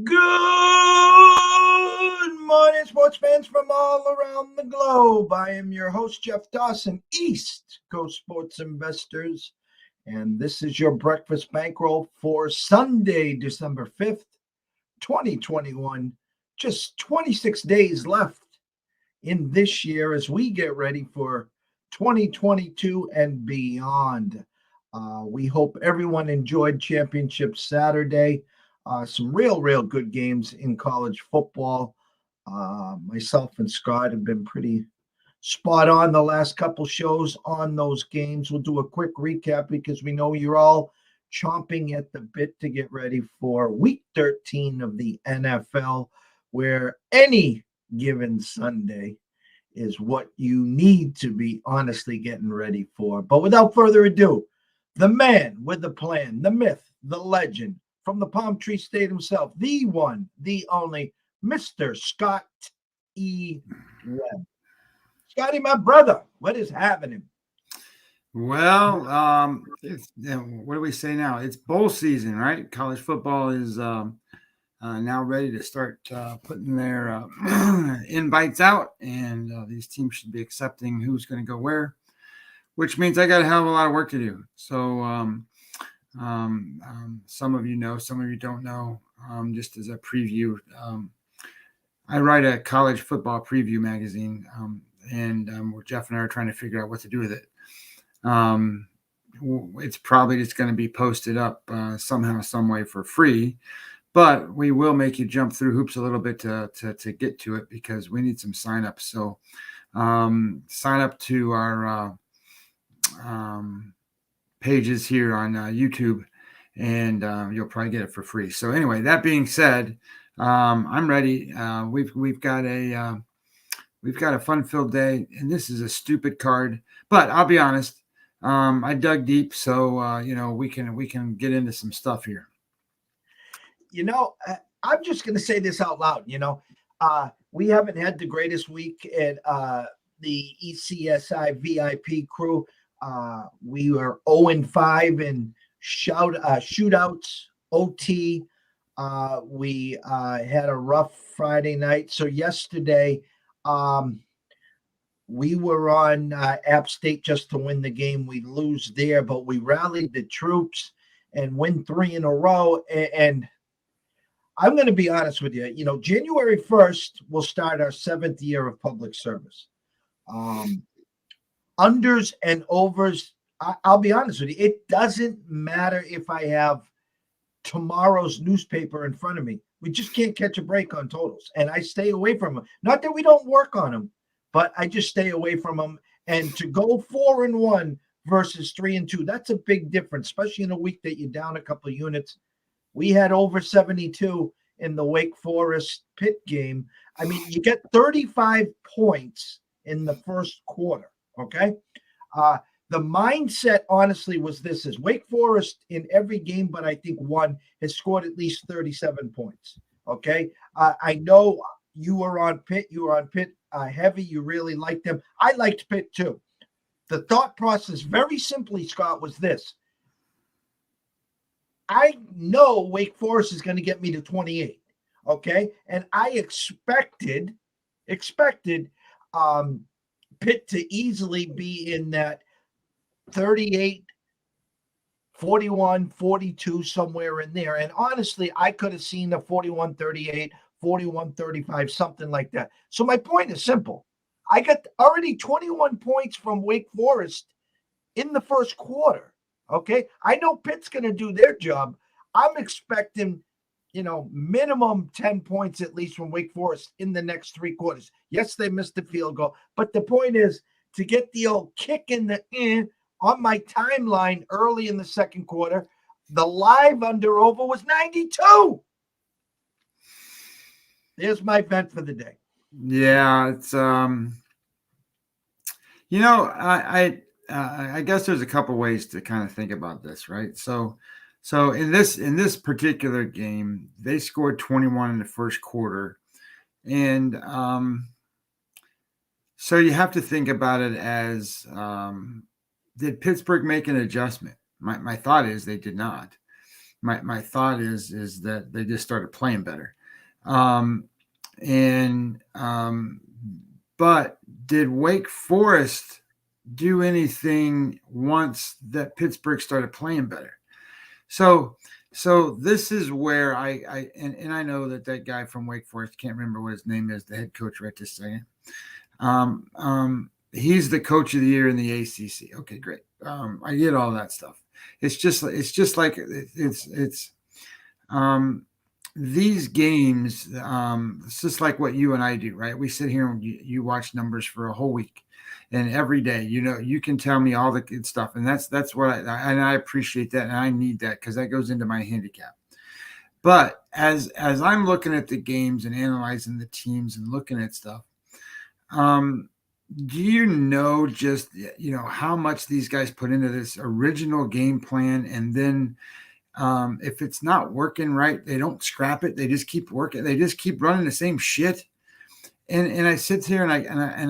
Good morning, sports fans from all around the globe. I am your host, Jeff Dawson, East Coast Sports Investors, and this is your breakfast bankroll for Sunday, December 5th, 2021. Just 26 days left in this year as we get ready for 2022 and beyond. We hope everyone enjoyed Championship Saturday. Some real good games in college football. Myself and Scott have been pretty spot on the last couple shows on those games. We'll do a quick recap because we know you're all chomping at the bit to get ready for week 13 of the NFL, where any given Sunday is what you need to be honestly getting ready for. But without further ado, the man with the plan, the myth, the legend, from the Palm Tree State himself, the one, the only, Mr. Scott E. Webb. Scotty, my brother, what is happening? Well, what do we say now? It's bowl season, right? College football is now ready to start putting their invites out, and these teams should be accepting who's going to go where, which means I got a hell of a lot of work to do. So some of you know, some of you don't know. Just as a preview, I write a college football preview magazine, and Jeff and I are trying to figure out what to do with it. It's probably just going to be posted up somehow, some way for free, but we will make you jump through hoops a little bit to get to it because we need some signups. So sign up to our pages here on YouTube, and you'll probably get it for free. So anyway, that being said, I'm ready. We've got a fun-filled day, and this is a stupid card, but I'll be honest. I dug deep, so we can get into some stuff here. I'm just going to say this out loud. We haven't had the greatest week at the ECSI VIP crew. We were 0-5 in shootouts, OT. We had a rough Friday night. So yesterday, we were on App State just to win the game. We lose there, but we rallied the troops and win 3 in a row. And I'm going to be honest with you. January 1st, we'll start our 7th year of public service. Unders and overs, I'll be honest with you. It doesn't matter if I have tomorrow's newspaper in front of me. We just can't catch a break on totals. And I stay away from them. Not that we don't work on them, but I just stay away from them. And to go 4-1 versus 3-2, that's a big difference, especially in a week that you're down a couple of units. We had over 72 in the Wake Forest Pitt game. I mean, you get 35 points in the first quarter, okay? The mindset, honestly, was this: is Wake Forest in every game, but I think one, has scored at least 37 points, okay? I know you were on Pitt. You were on Pitt heavy. You really liked them. I liked Pitt too. The thought process, very simply, Scott, was this: I know Wake Forest is going to get me to 28, okay? And I expected Pitt to easily be in that 38, 41, 42, somewhere in there. And honestly, I could have seen a 41-38, 41-35, something like that. So my point is simple. I got already 21 points from Wake Forest in the first quarter. Okay, I know Pitt's going to do their job. I'm expecting, minimum 10 points at least from Wake Forest in the next 3 quarters. Yes, they missed the field goal, but the point is to get the old kick in the on my timeline early in the second quarter. The live under over was 92. There's my vent for the day. Yeah, it's I guess there's a couple ways to kind of think about this, right? So in this particular game, they scored 21 in the first quarter, and so you have to think about it as did Pittsburgh make an adjustment? My thought is they did not. my thought is that they just started playing better. Um, and but did Wake Forest do anything once that Pittsburgh started playing better? So this is where and I know that guy from Wake Forest, can't remember what his name is, the head coach right this second. He's the coach of the year in the ACC. Okay, great. I get all that stuff. It's just like these games. It's just like what you and I do, right? We sit here and you watch numbers for a whole week, and every day, you can tell me all the good stuff, and that's what I appreciate that, and I need that because that goes into my handicap. But as I'm looking at the games and analyzing the teams and looking at stuff, do you know just how much these guys put into this original game plan, and then if it's not working right, they don't scrap it. They just keep working. They just keep running the same shit. And I sit here and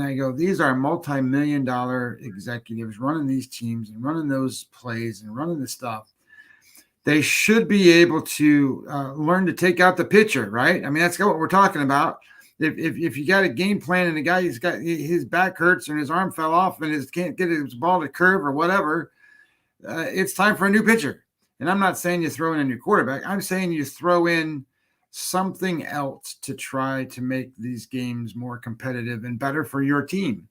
I go, these are multi-million-dollar executives running these teams and running those plays and running the stuff. They should be able to learn to take out the pitcher, right? I mean, that's what we're talking about. If you got a game plan and the guy he's got his back hurts and his arm fell off and can't get his ball to curve or whatever, it's time for a new pitcher. And I'm not saying you throw in a new quarterback. I'm saying you throw in something else to try to make these games more competitive and better for your team.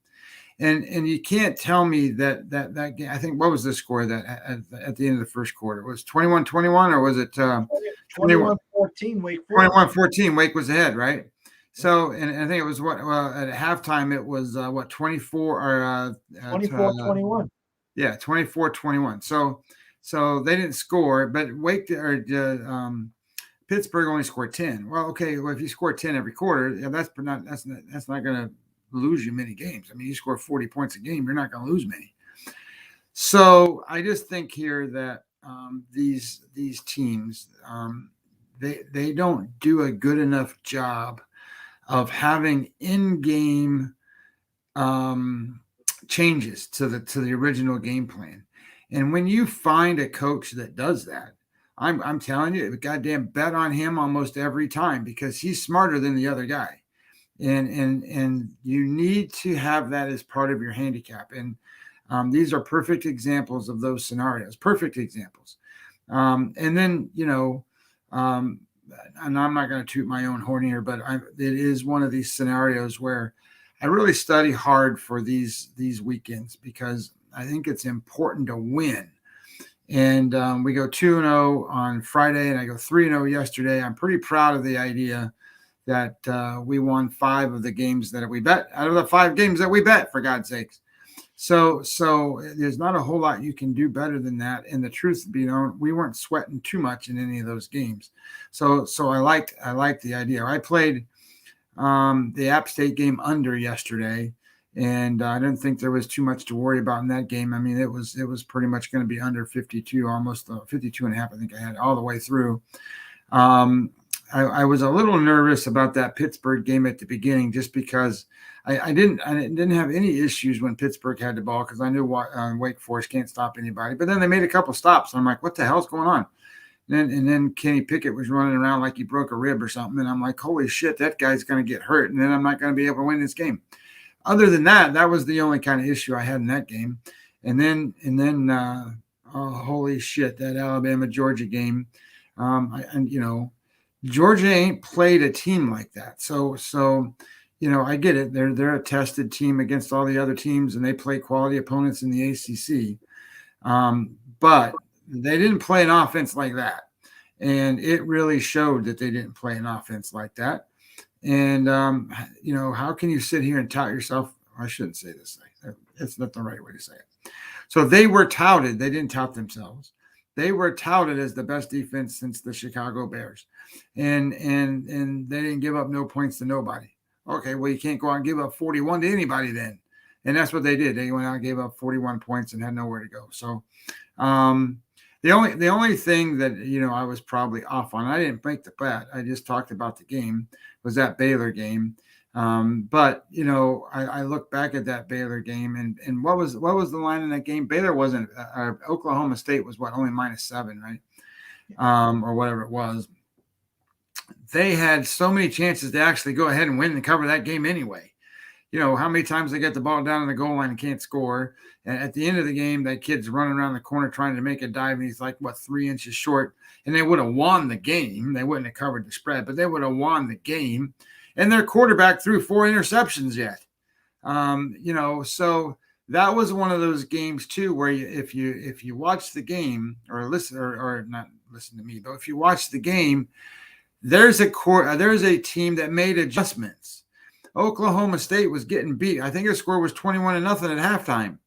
And you can't tell me that game. I think, what was the score that at the end of the first quarter? It was 21-21 or was it 21-14 Wake Forest? 21-14 Wake was ahead, right? So, and I think it was at halftime it was 24 or 24-21. Yeah, 24-21. So they didn't score, but Pittsburgh only scored 10. Well, okay, if you score 10 every quarter, that's not going to lose you many games. I mean, you score 40 points a game, you're not going to lose many. So I just think here that these teams, they don't do a good enough job of having in-game changes to the original game plan. And when you find a coach that does that, I'm telling you, goddamn bet on him almost every time because he's smarter than the other guy. And you need to have that as part of your handicap. And these are perfect examples of those scenarios, perfect examples. And then, and I'm not going to toot my own horn here, but it is one of these scenarios where I really study hard for these weekends because I think it's important to win. And we go 2-0 on Friday, and I go 3-0 yesterday. I'm pretty proud of the idea that we won 5 of the games that we bet out of the 5 games that we bet, for God's sakes. So there's not a whole lot you can do better than that. And the truth be known, we weren't sweating too much in any of those games. So I liked the idea. I played the App State game under yesterday, and I didn't think there was too much to worry about in that game. I mean, it was pretty much going to be under 52, almost 52 and a half. I think I had all the way through. I was a little nervous about that Pittsburgh game at the beginning, just because I didn't have any issues when Pittsburgh had the ball because I knew Wake Forest can't stop anybody. But then they made a couple stops. And I'm like, what the hell's going on? And then Kenny Pickett was running around like he broke a rib or something. And I'm like, holy shit, that guy's going to get hurt. And then I'm not going to be able to win this game. Other than that, that was the only kind of issue I had in that game. And then holy shit, that Alabama-Georgia game. Georgia ain't played a team like that. So I get it. They're a tested team against all the other teams, and they play quality opponents in the ACC. But they didn't play an offense like that. And it really showed that they didn't play an offense like that. And, how can you sit here and tout yourself? I shouldn't say this. It's not the right way to say it. So they were touted. They didn't tout themselves. They were touted as the best defense since the Chicago Bears. And they didn't give up no points to nobody. Okay, well, you can't go out and give up 41 to anybody then. And that's what they did. They went out and gave up 41 points and had nowhere to go. So the only thing that, I was probably off on, I didn't make the bet, I just talked about the game, was that Baylor game. But I look back at that Baylor game and what was the line in that game? Baylor wasn't, Oklahoma State was only -7, right? or whatever it was. They had so many chances to actually go ahead and win and cover that game anyway. How many times they get the ball down on the goal line and can't score. And at the end of the game, that kid's running around the corner trying to make a dive, and he's like, 3 inches short. And they would have won the game. They wouldn't have covered the spread, but they would have won the game. And their quarterback threw 4 interceptions yet. So that was one of those games too, where if you watch the game or listen or not listen to me, but if you watch the game, there's a team that made adjustments. Oklahoma State was getting beat. I think their score was 21-0 at halftime,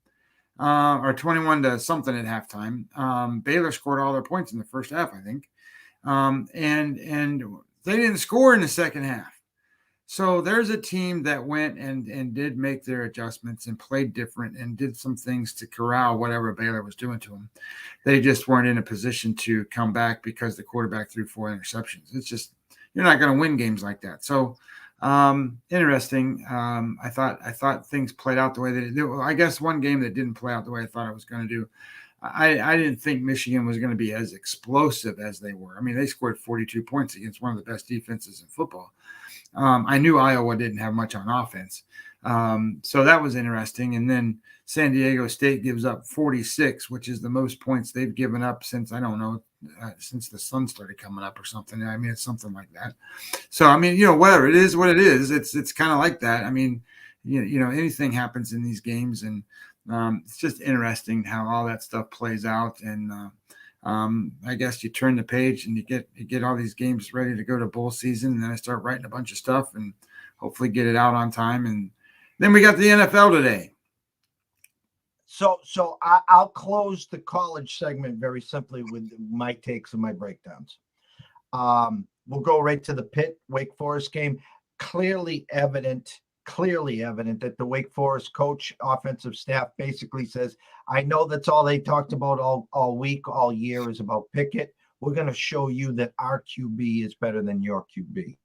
or 21 to something at halftime. Baylor scored all their points in the first half, I think, and they didn't score in the second half. So there's a team that went and did make their adjustments and played different and did some things to corral whatever Baylor was doing to them. They just weren't in a position to come back because the quarterback threw 4 interceptions. It's just, you're not going to win games like that. So interesting. I thought things played out the way they did. I guess one game that didn't play out the way I thought it was going to do. I didn't think Michigan was going to be as explosive as they were. I mean, they scored 42 points against one of the best defenses in football. I knew Iowa didn't have much on offense. So that was interesting. And then San Diego State gives up 46, which is the most points they've given up since, I don't know, since the sun started coming up or something. I mean, it's something like that. So, I mean, whatever, it is what it is. It's kind of like that. I mean, anything happens in these games, and it's just interesting how all that stuff plays out. And I guess you turn the page and you get all these games ready to go to bowl season, and then I start writing a bunch of stuff and hopefully get it out on time. And then we got the NFL today. So I'll close the college segment very simply with my takes and my breakdowns. We'll go right to the Pitt Wake Forest game. Clearly evident that the Wake Forest coach, offensive staff basically says, I know that's all they talked about all week, all year is about Pickett. We're going to show you that our QB is better than your QB.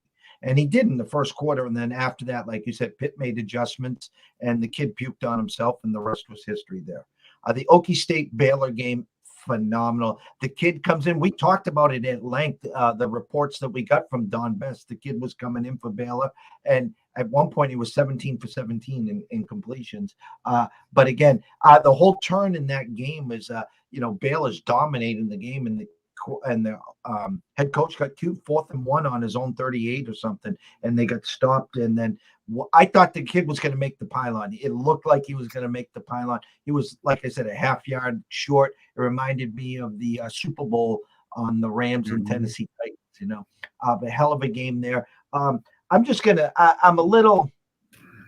And he did in the first quarter. And then after that, like you said, Pitt made adjustments and the kid puked on himself, and the rest was history there. The Okie State Baylor game, phenomenal. The kid comes in. We talked about it at length, the reports that we got from Don Best. The kid was coming in for Baylor, and at one point he was 17 for 17 in completions. But again, the whole turn in that game is, Baylor's dominating the game, and the head coach got cute 4th and 1 on his own 38 or something, and they got stopped. And then I thought the kid was going to make the pylon. It looked like he was going to make the pylon. He was, like I said, a half yard short. It reminded me of the Super Bowl on the Rams and Tennessee Titans, a hell of a game there. I'm a little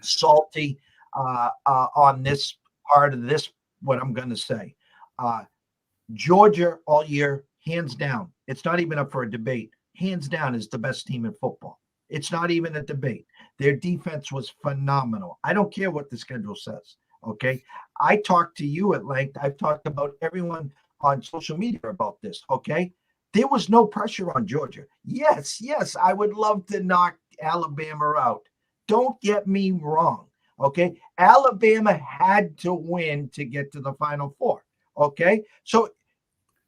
salty on this part of this, what I'm going to say. Georgia all year, hands down, it's not even up for a debate. Hands down is the best team in football. It's not even a debate. Their defense was phenomenal. I don't care what the schedule says. Okay. I talked to you at length. I've talked about everyone on social media about this. Okay. There was no pressure on Georgia. Yes, I would love to knock Alabama out. Don't get me wrong. Okay. Alabama had to win to get to the Final Four. Okay. So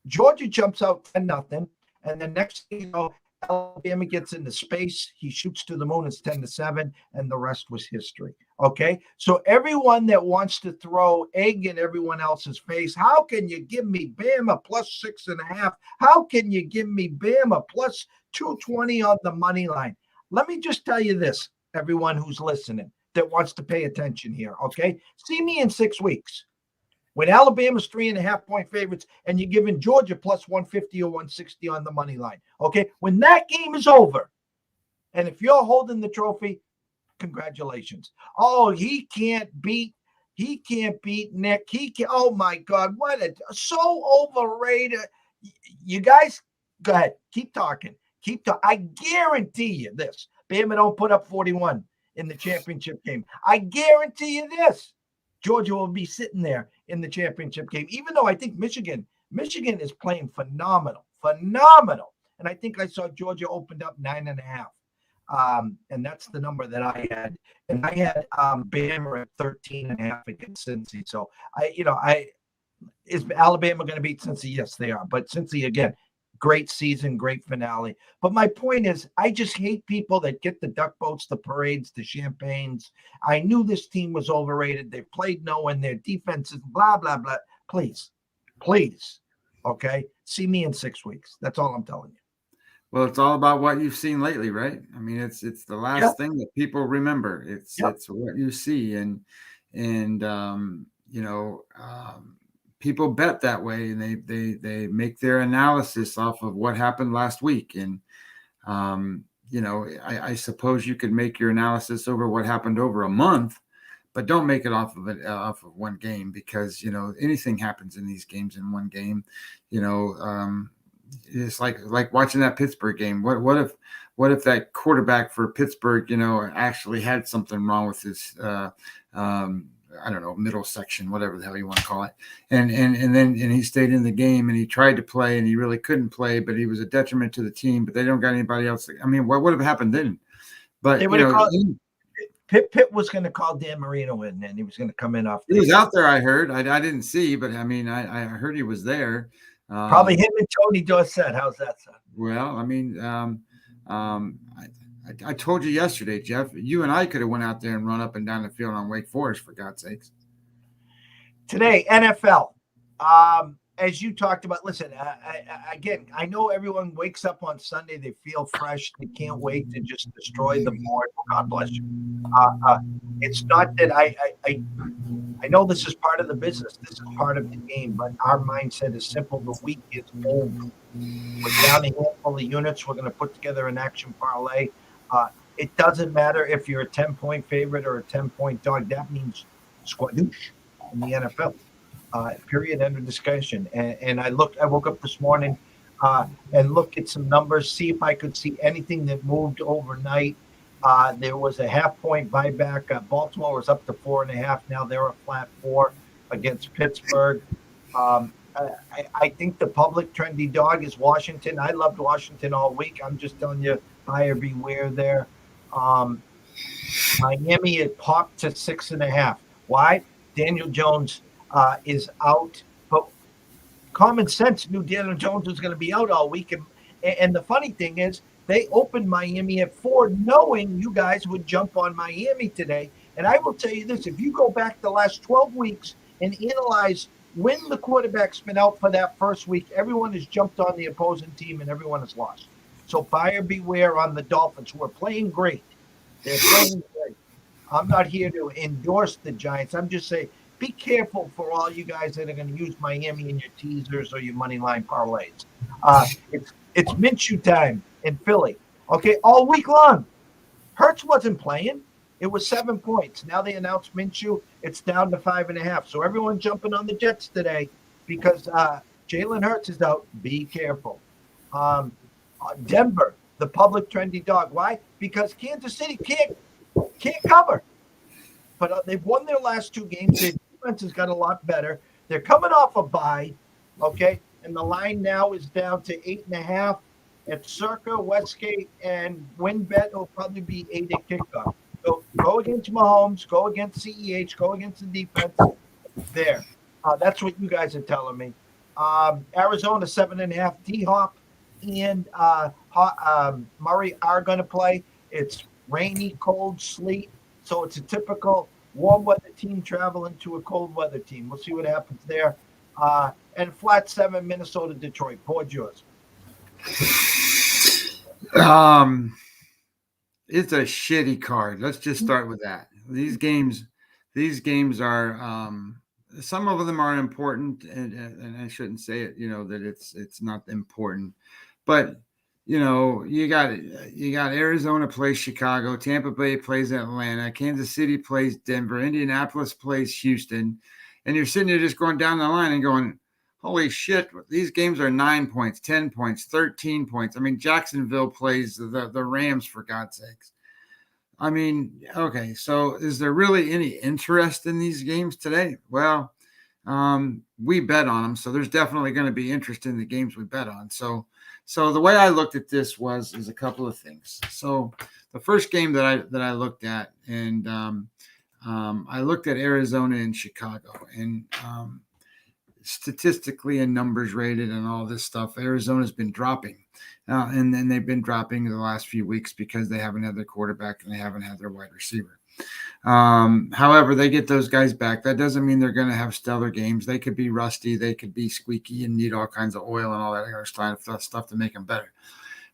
Georgia jumps out 10-0. And the next thing you know, Alabama gets into space. He shoots to the moon. It's 10-7, and the rest was history. Okay. So everyone that wants to throw egg in everyone else's face, how can you give me Bama plus 6.5? How can you give me Bama plus 220 on the money line? Let me just tell you this, everyone who's listening that wants to pay attention here. Okay. See me in 6 weeks. When Alabama's 3.5-point favorites and you're giving Georgia plus 150 or 160 on the money line. Okay. When that game is over, and if you're holding the trophy, congratulations. Oh, he can't beat Nick. Oh my God. So overrated. You guys, go ahead. Keep talking. I guarantee you this. Bama don't put up 41 in the championship game. I guarantee you this. Georgia will be sitting there in the championship game, even though I think Michigan is playing phenomenal. And I think I saw Georgia opened up 9.5. And that's the number that I had. And I had Bama at 13.5 against Cincy. So is Alabama going to beat Cincy? Yes, they are. But Cincy, again, great season, great finale. But my point is, I just hate people that get the duck boats, the parades, the champagnes. I knew this team was overrated. They played no one. Their defense is blah, blah, blah. Please, please, okay? See me in 6 weeks. That's all I'm telling you. Well, it's all about what you've seen lately, right? I mean, it's the last thing that people remember. It's what you see, and people bet that way, and they make their analysis off of what happened last week. And I suppose you could make your analysis over what happened over a month, but don't make it off of one game, because anything happens in these games in one game. It's like watching that Pittsburgh game. What if that quarterback for Pittsburgh, actually had something wrong with his I don't know, middle section, whatever the hell you want to call it. And he stayed in the game, and he tried to play, and he really couldn't play, but he was a detriment to the team, but they don't got anybody else. I mean, what would have happened then? But Pitt was going to call Dan Marino in, and he was going to come in off. He was out there, I heard. I didn't see, but I mean, I heard he was there. Probably him and Tony Dorsett. How's that sound? Well, I mean, I told you yesterday, Jeff, you and I could have went out there and run up and down the field on Wake Forest, for God's sakes. Today, NFL. As you talked about, listen, again, I know everyone wakes up on Sunday, they feel fresh, they can't wait to just destroy the board. God bless you. It's not that I know this is part of the business, this is part of the game, but our mindset is simple. The week is over. We're down a handful of units. We're going to put together an action parlay. It doesn't matter if you're a 10-point favorite or a 10-point dog. That means squadoosh in the NFL. Period. End of discussion. And I woke up this morning and looked at some numbers, see if I could see anything that moved overnight. There was a half-point buyback. Baltimore was up to 4.5. Now they're a flat 4 against Pittsburgh. I think the public trendy dog is Washington. I loved Washington all week. I'm just telling you, buyer beware there. Miami, it popped to 6.5. Why? Daniel Jones is out, but common sense knew Daniel Jones was going to be out all week. And the funny thing is, they opened Miami at 4, knowing you guys would jump on Miami today. And I will tell you this, if you go back the last 12 weeks and analyze when the quarterback's been out for that first week, everyone has jumped on the opposing team and everyone has lost. So buyer beware on the Dolphins, who are playing great. They're playing great. I'm not here to endorse the Giants. I'm just saying, be careful for all you guys that are going to use Miami in your teasers or your money line parlays. It's Minshew time in Philly. Okay, all week long. Hurts wasn't playing. It was 7 points. Now they announced Minshew. It's down to 5.5. So everyone jumping on the Jets today because Jalen Hurts is out. Be careful. Denver, the public trendy dog. Why? Because Kansas City can't cover. But they've won their last 2 games. Their defense has got a lot better. They're coming off a bye, okay? And the line now is down to 8.5 at Circa, Westgate, and WinBet will probably be 8 at kickoff. So go against Mahomes, go against CEH, go against the defense. There. That's what you guys are telling me. Arizona, 7.5. D-Hop and Murray are going to play. It's rainy, cold, sleet. So it's a typical warm weather team traveling to a cold weather team. We'll see what happens there. And flat 7, Minnesota, Detroit. Board yours. It's a shitty card. Let's just start with that. These games are some of them are important, and I shouldn't say it, that it's not important, but you got Arizona plays Chicago, Tampa Bay plays Atlanta, Kansas City plays Denver, Indianapolis plays Houston, and you're sitting there just going down the line and going, holy shit, these games are 9 points, 10 points, 13 points. I mean, Jacksonville plays the Rams, for God's sakes. I mean, okay, so is there really any interest in these games today? Well, we bet on them, so there's definitely going to be interest in the games we bet on. So the way I looked at this is a couple of things. So the first game that I looked at, and I looked at Arizona and Chicago, and statistically and numbers rated and all this stuff, Arizona's been dropping. And then they've been dropping the last few weeks because they haven't had their quarterback and they haven't had their wide receiver. However, they get those guys back. That doesn't mean they're going to have stellar games. They could be rusty. They could be squeaky and need all kinds of oil and all that kind of stuff to make them better.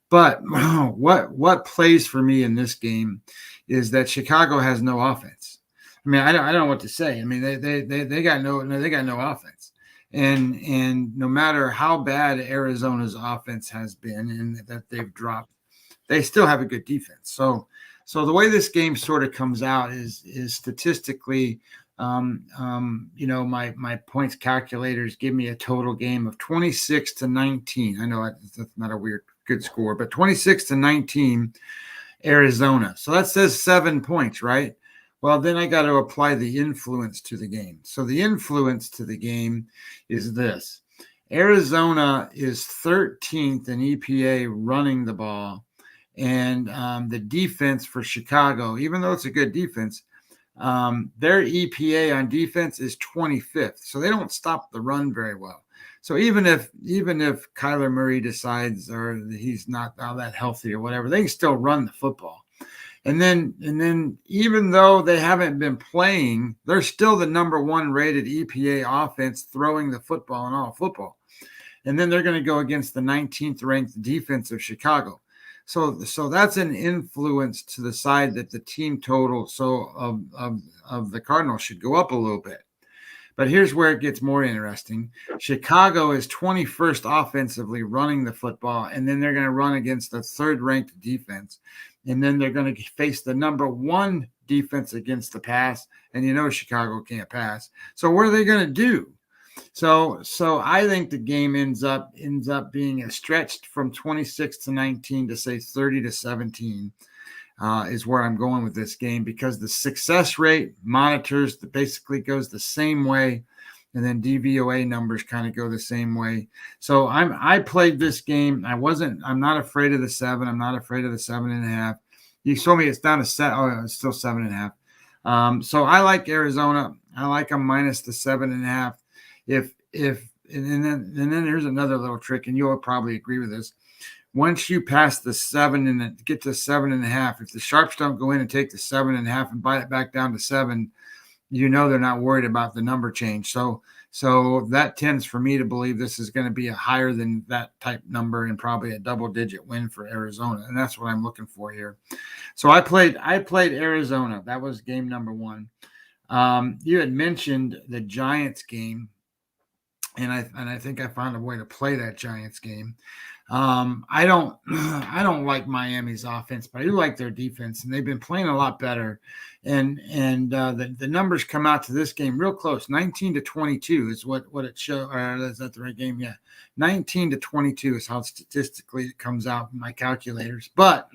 But what plays for me in this game is that Chicago has no offense. I mean, I don't know what to say. I mean, they got no offense, and no matter how bad Arizona's offense has been and that they've dropped, they still have a good defense. So the way this game sort of comes out is statistically, my points calculators give me a total game of 26-19. I know that's not a good score, but 26-19 Arizona. So that says 7 points, right? Well, then I got to apply the influence to the game. So the influence to the game is this. Arizona is 13th in EPA running the ball. And the defense for Chicago, even though it's a good defense, their EPA on defense is 25th. So they don't stop the run very well. So even if Kyler Murray decides or he's not all that healthy or whatever, they can still run the football. And then even though they haven't been playing, they're still the number 1 rated EPA offense throwing the football in all football. And then they're going to go against the 19th ranked defense of Chicago. So that's an influence to the side that the team total of the Cardinals should go up a little bit. But here's where it gets more interesting. Chicago is 21st offensively running the football, and then they're going to run against the 3rd-ranked defense. And then they're going to face the number 1 defense against the pass, and Chicago can't pass. So what are they going to do? So I think the game ends up being stretched from 26-19 to say 30-17 is where I'm going with this game, because the success rate monitors basically goes the same way, and then DVOA numbers kind of go the same way. So I played this game. I'm not afraid of the 7. I'm not afraid of the 7.5. You told me it's down to 7. Oh, it's still 7.5. So I like Arizona. I like them minus the 7.5. And then here's another little trick, and you'll probably agree with this. Once you pass the 7 and get to 7.5, if the sharps don't go in and take the 7.5 and buy it back down to 7, they're not worried about the number change. So that tends for me to believe this is going to be a higher than that type number and probably a double-digit win for Arizona, and that's what I'm looking for here. So I played Arizona. That was game number 1. You had mentioned the Giants game. And I think I found a way to play that Giants game. I don't like Miami's offense, but I do like their defense, and they've been playing a lot better. And the numbers come out to this game real close. 19-22 is what it shows. Is that the right game? Yeah, 19-22 is how statistically it comes out in my calculators. But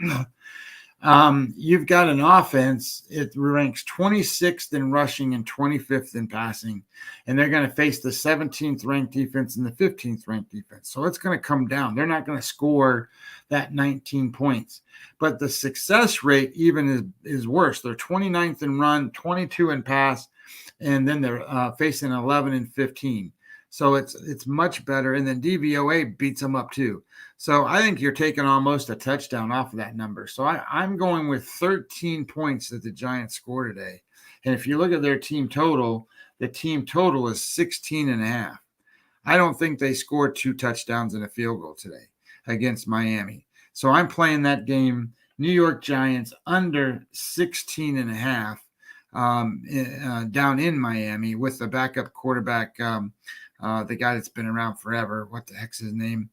you've got an offense. It ranks 26th in rushing and 25th in passing, and they're going to face the 17th ranked defense and the 15th ranked defense. So it's going to come down. They're not going to score that 19 points, but the success rate even is worse. They're 29th in run, 22 in pass, and then they're facing 11 and 15. So it's much better. And then DVOA beats them up too. So I think you're taking almost a touchdown off of that number. So I'm going with 13 points that the Giants score today. And if you look at their team total, the team total is 16.5. I don't think they scored 2 touchdowns and a field goal today against Miami. So I'm playing that game, New York Giants under 16.5 down in Miami with the backup quarterback, the guy that's been around forever. What the heck's his name?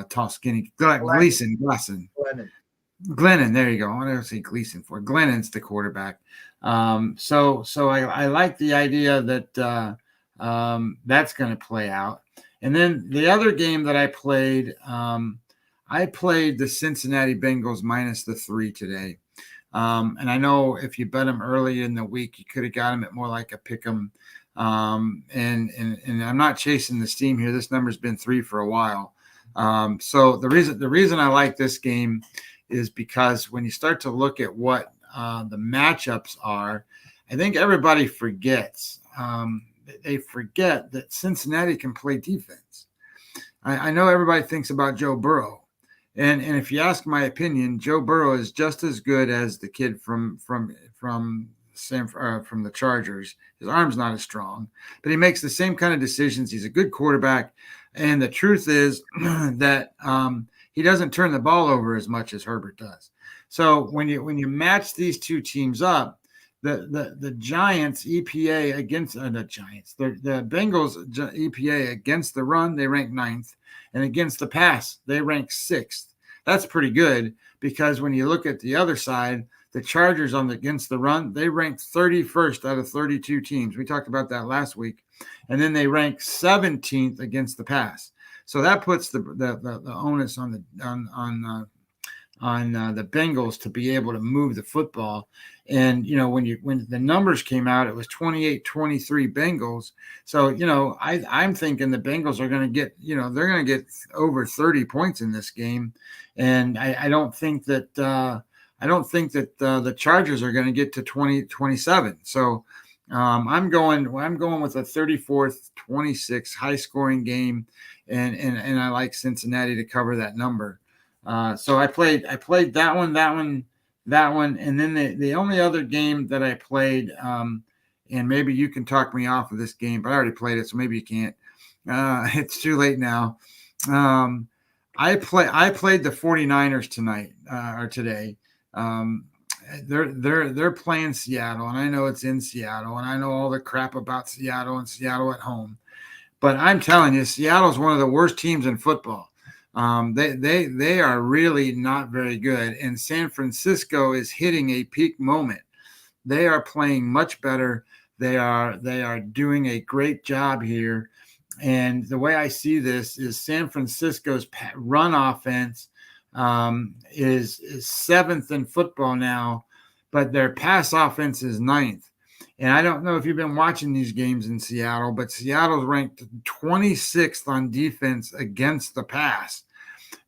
Tall, skinny, Gleason. Glennon. There you go. I want to say Gleason for Glennon's the quarterback. So I like the idea that that's going to play out. And then the other game that I played the Cincinnati Bengals minus the 3 today. And I know if you bet them early in the week, you could have got them at more like a pick 'em. And I'm not chasing the steam here. This number's been 3 for a while. So the reason I like this game is because when you start to look at what the matchups are, I think everybody forgets they forget that Cincinnati can play defense. I know everybody thinks about Joe Burrow, and if you ask my opinion, Joe Burrow is just as good as the kid from the Chargers. His arm's not as strong, but he makes the same kind of decisions. He's a good quarterback, and the truth is that he doesn't turn the ball over as much as Herbert does. So when you match these two teams up, the Giants EPA against the Giants, the Bengals EPA against the run, they rank 9th, and against the pass, they rank 6th. That's pretty good, because when you look at the other side, the Chargers against the run, they rank 31st out of 32 teams. We talked about that last week, and then they rank 17th against the pass. So that puts the onus on the Bengals to be able to move the football. And, when the numbers came out, it was 28-23 Bengals. So, I'm thinking the Bengals are going to get, they're going to get over 30 points in this game. And I don't think that the Chargers are going to get to 27. So I'm going with a 34-26 high scoring game. And I like Cincinnati to cover that number. So I played that one, and then the only other game that I played, and maybe you can talk me off of this game, but I already played it, so maybe you can't. It's too late now. I played the 49ers tonight or today. They're playing Seattle, and I know it's in Seattle, and I know all the crap about Seattle and Seattle at home, but I'm telling you, Seattle's one of the worst teams in football. They are really not very good, and San Francisco is hitting a peak moment. They are playing much better. They are doing a great job here, and the way I see this is San Francisco's run offense is 7th in football now, but their pass offense is 9th. And I don't know if you've been watching these games in Seattle, but Seattle's ranked 26th on defense against the pass.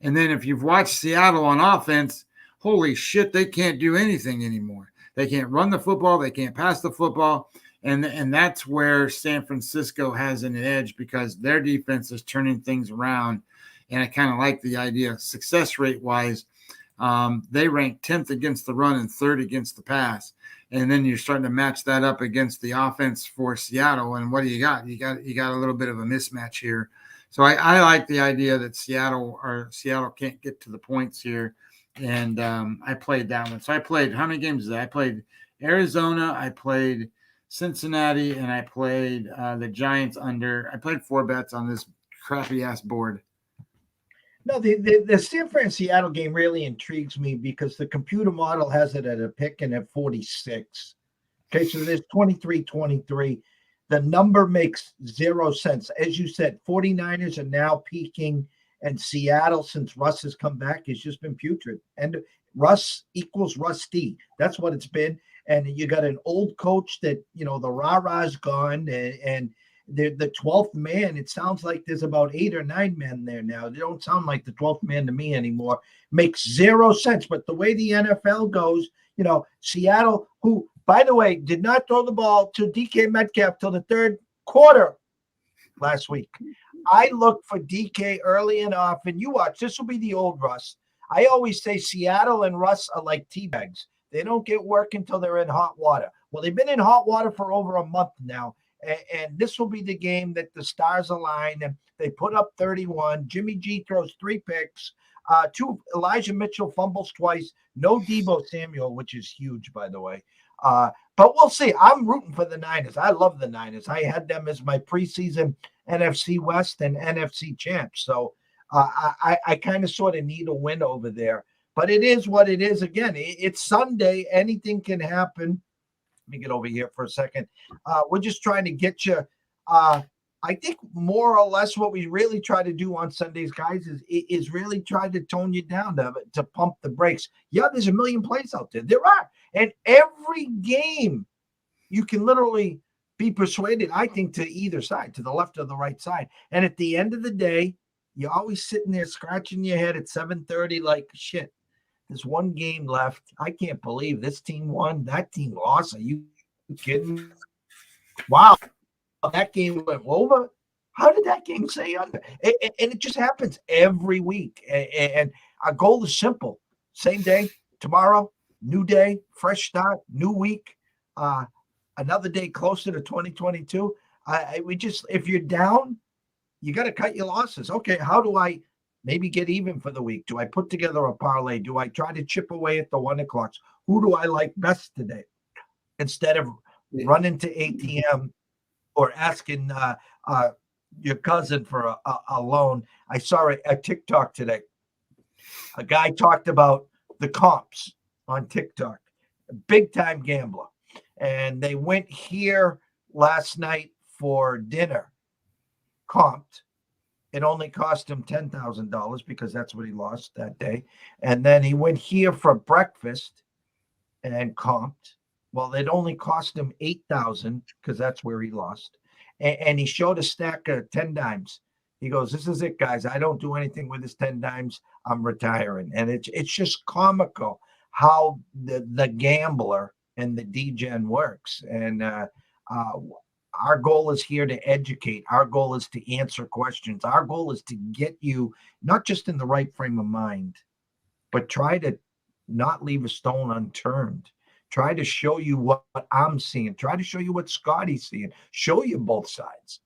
And then if you've watched Seattle on offense, holy shit, they can't do anything anymore. They can't run the football. They can't pass the football. And that's where San Francisco has an edge, because their defense is turning things around. And I kind of like the idea, success rate wise. They rank 10th against the run and 3rd against the pass. And then you're starting to match that up against the offense for Seattle. And what do you got? You got a little bit of a mismatch here. So I like the idea that Seattle can't get to the points here. And I played that one. So I played, how many games did I played? Arizona, I played Cincinnati, and I played the Giants under. I played 4 bets on this crappy ass board. No, the San Fran Seattle game really intrigues me because the computer model has it at a pick and at 46. Okay, so there's 23-23. The number makes 0 sense. As you said, 49ers are now peaking, and Seattle, since Russ has come back, has just been putrid. And Russ equals rusty. That's what it's been. And you got an old coach that, the rah-rah's gone, and the 12th man, it sounds like there's about 8 or 9 men there now. They don't sound like the 12th man to me anymore. Makes 0 sense. But the way the NFL goes, Seattle, who, by the way, did not throw the ball to DK Metcalf till the 3rd quarter last week. I look for DK early and often. You watch, this will be the old Russ. I always say Seattle and Russ are like tea bags. They don't get work until they're in hot water. Well, they've been in hot water for over a month now. And this will be the game that the stars align, and they put up 31. Jimmy G throws 3 picks. 2, Elijah Mitchell fumbles twice. No Deebo Samuel, which is huge, by the way. But we'll see. I'm rooting for the Niners. I love the Niners. I had them as my preseason NFC West and NFC champs. So I kind of sort of need a win over there. But it is what it is. Again, it's Sunday. Anything can happen. Let me get over here for a second. We're just trying to get you. I think more or less what we really try to do on Sundays, guys, is really try to tone you down to pump the brakes. Yeah, there's a million plays out there. There are. And every game, you can literally be persuaded, I think, to either side, to the left or the right side. And at the end of the day, you're always sitting there scratching your head at 7:30 like, shit, there's one game left. I can't believe this team won. That team lost. Are you kidding? Wow. that game went over. How did that game say under? And it just happens every week. And our goal is simple: same day, tomorrow, new day, fresh start, new week, uh, another day closer to 2022. We just, if you're down, you got to cut your losses. Okay, how do I maybe get even for the week? Do I put together a parlay? Do I try to chip away at the 1 o'clocks? Who do I like best today? Instead of running to ATM or asking your cousin for a loan. I saw a TikTok today. A guy talked about the comps on TikTok, a big time gambler. And they went here last night for dinner, comped. It only cost him $10,000 because that's what he lost that day. And then he went here for breakfast and comped. Well, it only cost him 8,000 because that's where he lost. And he showed a stack of 10 dimes. He goes, "This is it, guys. I don't do anything with this 10 dimes. I'm retiring." And it's just comical how the gambler and the degen works. And our goal is here to educate. Our goal is to answer questions. Our goal is to get you not just in the right frame of mind, but try to not leave a stone unturned. Try to show you what I'm seeing. Try to show you what Scotty's seeing. Show you both sides.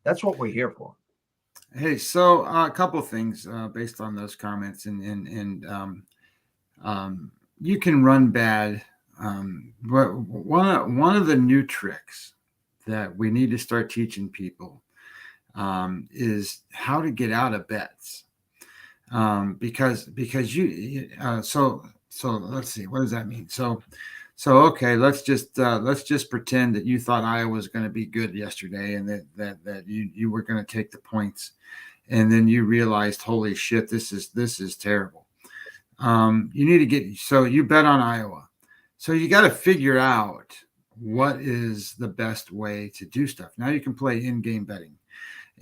That's what we're here for. Hey, so a couple of things based on those comments, you can run bad. But one of the new tricks that we need to start teaching people is how to get out of bets. Because you so let's see, what does that mean? So okay, let's just pretend that you thought Iowa was going to be good yesterday, and that you were going to take the points, and then you realized, holy shit, this is terrible. You need to you bet on Iowa, so you got to figure out what is the best way to do stuff. Now you can play in-game betting.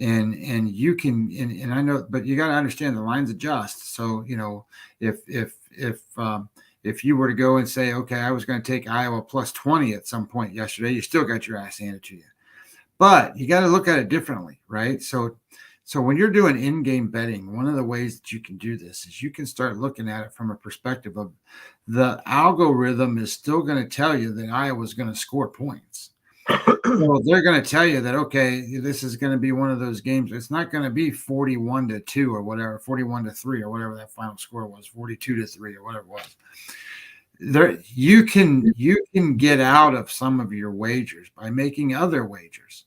And you can, and I know, but you got to understand the lines adjust. So, if you were to go and say, okay, I was going to take Iowa plus 20 at some point yesterday, you still got your ass handed to you. But you got to look at it differently, right? So when you're doing in-game betting, one of the ways that you can do this is you can start looking at it from a perspective of the algorithm is still going to tell you that Iowa's going to score points. Well, they're going to tell you that, okay, this is going to be one of those games. It's not going to be 41-2 or whatever, 41-3 or whatever that final score was, 42-3 or whatever it was. There, you can get out of some of your wagers by making other wagers.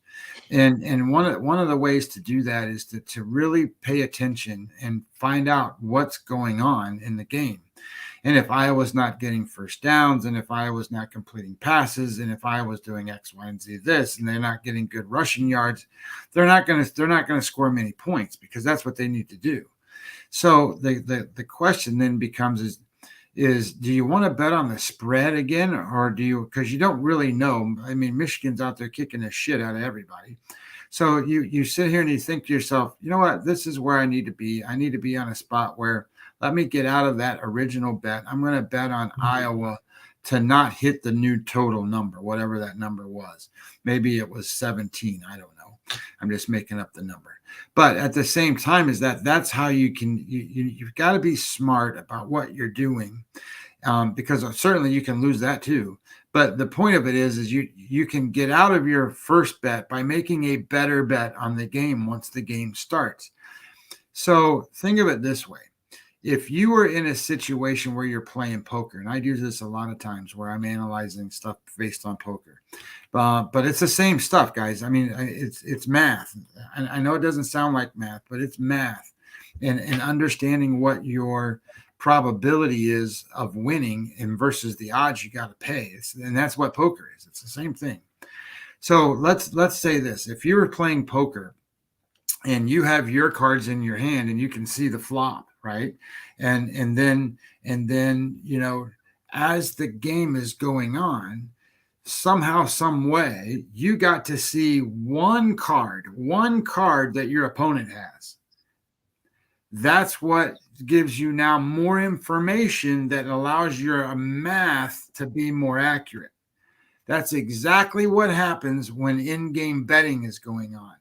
And one of the ways to do that is to really pay attention and find out what's going on in the game. And if Iowa's not getting first downs, and if Iowa's not completing passes, and if Iowa's doing X, Y, and Z this, and they're not getting good rushing yards, they're not going to score many points, because that's what they need to do. So the question then becomes is do you want to bet on the spread again, or do you, because you don't really know. I mean, Michigan's out there kicking the shit out of everybody. So you sit here and you think to yourself, you know what, this is where I need to be. I need to be on a spot where, let me get out of that original bet. I'm going to bet on Iowa to not hit the new total number, whatever that number was. Maybe it was 17. I don't know. I'm just making up the number. But at the same time, that's how you can, you've got to be smart about what you're doing, because certainly you can lose that too. But the point of it is you can get out of your first bet by making a better bet on the game once the game starts. So think of it this way. If you were in a situation where you're playing poker, and I do this a lot of times where I'm analyzing stuff based on poker, but it's the same stuff, guys. I mean, it's math. I know it doesn't sound like math, but it's math, and understanding what your probability is of winning and versus the odds you got to pay. And that's what poker is. It's the same thing. So let's say this: if you were playing poker and you have your cards in your hand and you can see the flop, right? And then as the game is going on, somehow, some way, you got to see one card that your opponent has. That's what gives you now more information that allows your math to be more accurate. That's exactly what happens when in-game betting is going on.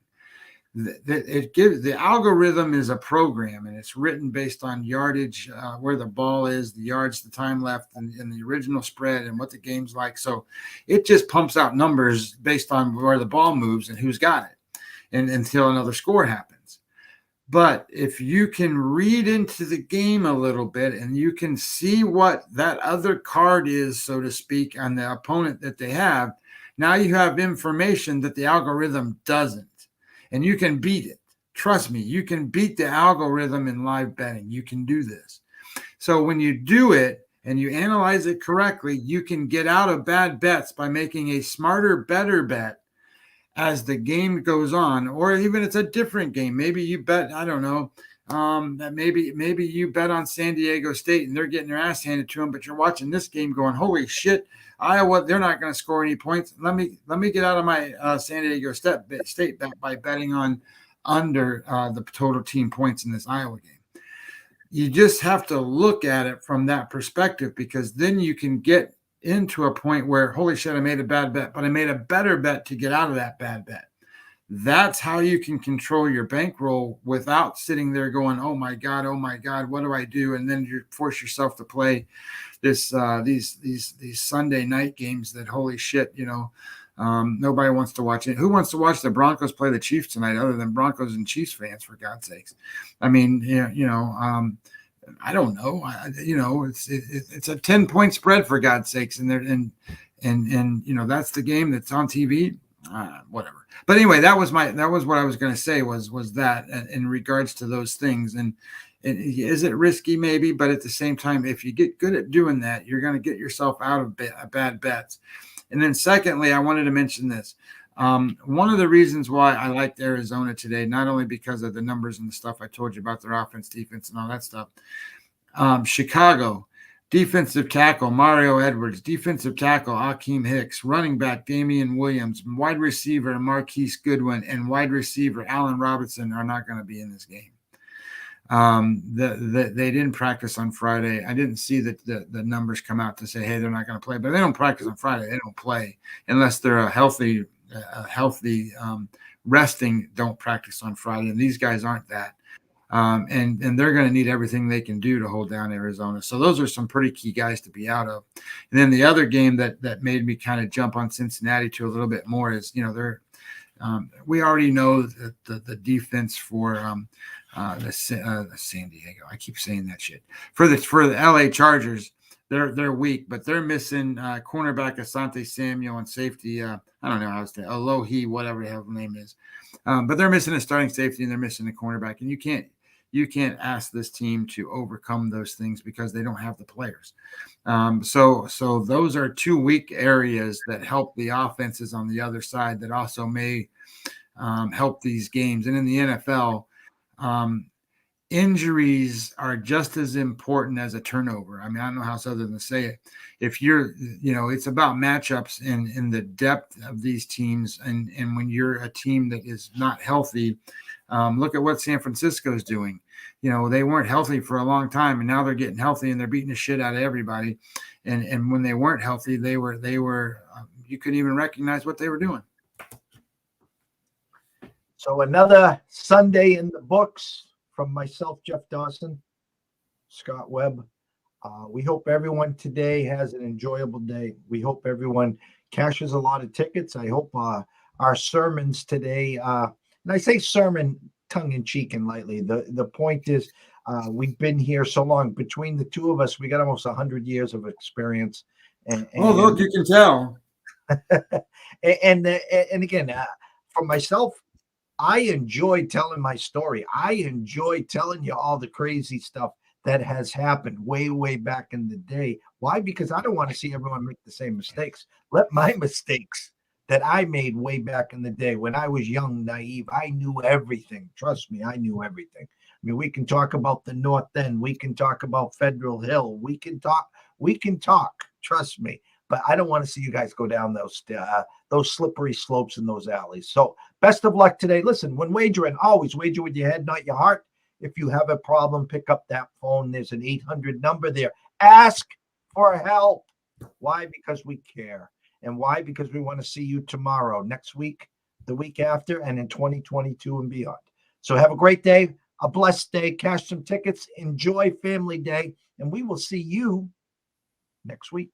The algorithm is a program, and it's written based on yardage, where the ball is, the yards, the time left, and the original spread, and what the game's like. So it just pumps out numbers based on where the ball moves and who's got it, and until another score happens. But if you can read into the game a little bit and you can see what that other card is, so to speak, on the opponent that they have, now you have information that the algorithm doesn't. And you can beat it. Trust me, you can beat the algorithm in live betting. You can do this. So when you do it and you analyze it correctly, you can get out of bad bets by making a smarter, better bet as the game goes on, or even it's a different game. Maybe you bet, I don't know, that maybe you bet on San Diego State and they're getting their ass handed to them, but you're watching this game going, holy shit, Iowa, they're not going to score any points. Let me get out of my San Diego State bet by betting on under the total team points in this Iowa game. You just have to look at it from that perspective, because then you can get into a point where, holy shit, I made a bad bet, but I made a better bet to get out of that bad bet. That's how you can control your bankroll without sitting there going, oh my God, what do I do? And then you force yourself to play these Sunday night games that, holy shit, nobody wants to watch it. Who wants to watch the Broncos play the Chiefs tonight other than Broncos and Chiefs fans, for God's sakes? I mean, I don't know. It's a 10-point spread, for God's sakes, and that's the game that's on TV. Whatever. But anyway, that was what I was going to say was that in regards to those things. And is it risky? Maybe, but at the same time, if you get good at doing that, you're going to get yourself out of bad bets. And then secondly, I wanted to mention this. One of the reasons why I liked Arizona today, not only because of the numbers and the stuff I told you about their offense, defense, and all that stuff. Chicago, defensive tackle Mario Edwards, defensive tackle Akeem Hicks, running back Damian Williams, wide receiver Marquise Goodwin, and wide receiver Allen Robinson are not going to be in this game. They didn't practice on Friday. I didn't see the numbers come out to say, hey, they're not going to play, but they don't practice on Friday. They don't play unless they're a healthy resting, don't practice on Friday. And these guys aren't that. And they're going to need everything they can do to hold down Arizona. So those are some pretty key guys to be out of. And then the other game that made me kind of jump on Cincinnati to a little bit more is, they're we already know that the defense for the San Diego, I keep saying that shit, for the LA Chargers, they're weak, but they're missing cornerback Asante Samuel and safety. I don't know how to say Alohi, whatever the hell the name is. But they're missing a starting safety and they're missing a cornerback. And you can't ask this team to overcome those things because they don't have the players. So those are two weak areas that help the offenses on the other side that also may help these games. And in the NFL, injuries are just as important as a turnover. I mean, I don't know how else other than to say it. If you're, it's about matchups and the depth of these teams. And when you're a team that is not healthy, look at what San Francisco is doing. They weren't healthy for a long time, and now they're getting healthy and they're beating the shit out of everybody. And when they weren't healthy, they were you couldn't even recognize what they were doing. So another Sunday in the books from myself, Jeff Dawson, Scott Webb. We hope everyone today has an enjoyable day. We hope everyone cashes a lot of tickets. I hope our sermons today, and I say sermon tongue-in-cheek and lightly. The point is, we've been here so long. Between the two of us, we got almost 100 years of experience. And look, you can tell. and again, for myself, I enjoy telling my story. I enjoy telling you all the crazy stuff that has happened way, way back in the day. Why? Because I don't want to see everyone make the same mistakes. Let my mistakes that I made way back in the day when I was young, naive, I knew everything. Trust me, I knew everything. I mean, we can talk about the North End. We can talk about Federal Hill. We can talk. Trust me. But I don't want to see you guys go down those slippery slopes in those alleys. So best of luck today. Listen, when wagering, always wager with your head, not your heart. If you have a problem, pick up that phone. There's an 800 number there. Ask for help. Why? Because we care. And why? Because we want to see you tomorrow, next week, the week after, and in 2022 and beyond. So have a great day, a blessed day, cash some tickets, enjoy Family Day, and we will see you next week.